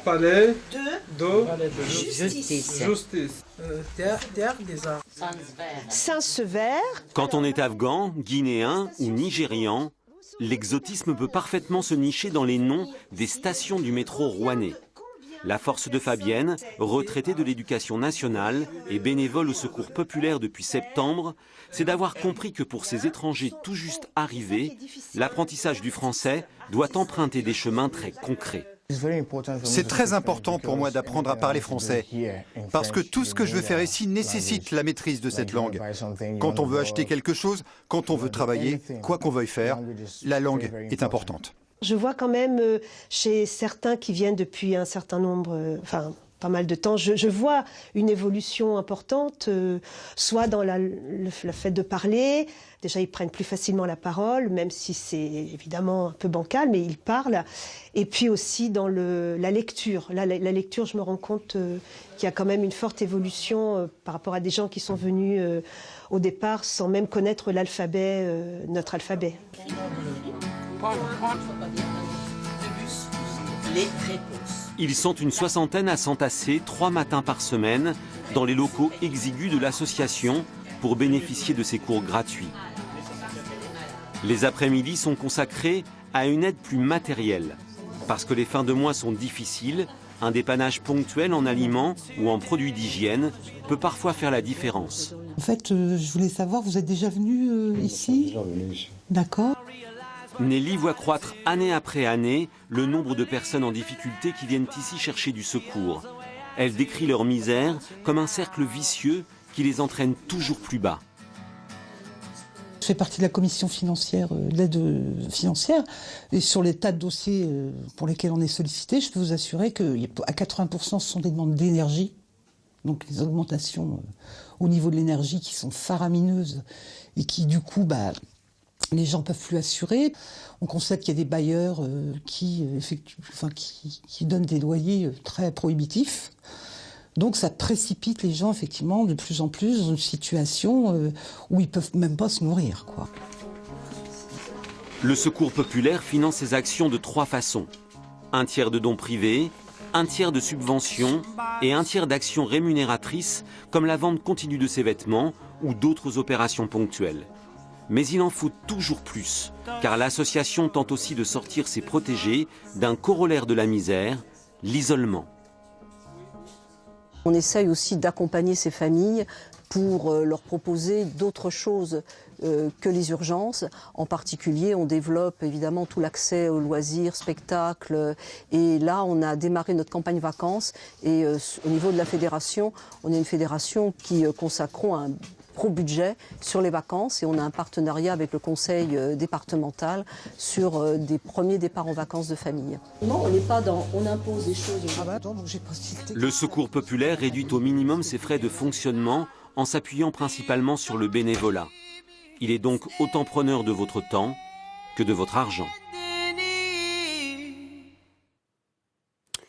Palais de justice. Terre des arts. Saint-Sever. Quand on est afghan, guinéen ou nigérian, l'exotisme peut parfaitement se nicher dans les noms des stations du métro rouennais. La force de Fabienne, retraitée de l'éducation nationale et bénévole au secours populaire depuis septembre, c'est d'avoir compris que pour ces étrangers tout juste arrivés, l'apprentissage du français doit emprunter des chemins très concrets. C'est très important pour moi d'apprendre à parler français, parce que tout ce que je veux faire ici nécessite la maîtrise de cette langue. Quand on veut acheter quelque chose, quand on veut travailler, quoi qu'on veuille faire, la langue est importante. Je vois quand même chez certains qui viennent depuis un certain nombre, pas mal de temps, je vois une évolution importante, soit dans le fait de parler. Déjà, ils prennent plus facilement la parole, même si c'est évidemment un peu bancal, mais ils parlent. Et puis aussi dans la lecture. Là, la lecture, je me rends compte qu'il y a quand même une forte évolution par rapport à des gens qui sont venus au départ sans même connaître l'alphabet, notre alphabet. Ils sont une soixantaine à s'entasser 3 matins par semaine dans les locaux exigus de l'association pour bénéficier de ces cours gratuits. Les après-midi sont consacrés à une aide plus matérielle. Parce que les fins de mois sont difficiles, un dépannage ponctuel en aliments ou en produits d'hygiène peut parfois faire la différence. En fait, je voulais savoir, vous êtes déjà venu ici? D'accord. Nelly voit croître année après année le nombre de personnes en difficulté qui viennent ici chercher du secours. Elle décrit leur misère comme un cercle vicieux qui les entraîne toujours plus bas. Je fais partie de la commission financière, de l'aide financière, et sur les tas de dossiers pour lesquels on est sollicité, je peux vous assurer qu'à 80% ce sont des demandes d'énergie, donc les augmentations au niveau de l'énergie qui sont faramineuses et qui du coup, les gens ne peuvent plus assurer. On constate qu'il y a des bailleurs qui donnent des loyers très prohibitifs. Donc ça précipite les gens effectivement de plus en plus dans une situation où ils ne peuvent même pas se nourrir, quoi. Le Secours populaire finance ses actions de 3 façons. 1/3 de dons privés, 1/3 de subventions et 1/3 d'actions rémunératrices comme la vente continue de ses vêtements ou d'autres opérations ponctuelles. Mais il en faut toujours plus, car l'association tente aussi de sortir ses protégés d'un corollaire de la misère, l'isolement. On essaye aussi d'accompagner ces familles pour leur proposer d'autres choses que les urgences. En particulier, on développe évidemment tout l'accès aux loisirs, spectacles. Et là, on a démarré notre campagne vacances. Et au niveau de la fédération, on est une fédération qui consacrons un gros budget sur les vacances et on a un partenariat avec le conseil départemental sur des premiers départs en vacances de famille. Non, on n'est pas dans on impose des choses. Le Secours populaire réduit au minimum ses frais de fonctionnement en s'appuyant principalement sur le bénévolat. Il est donc autant preneur de votre temps que de votre argent.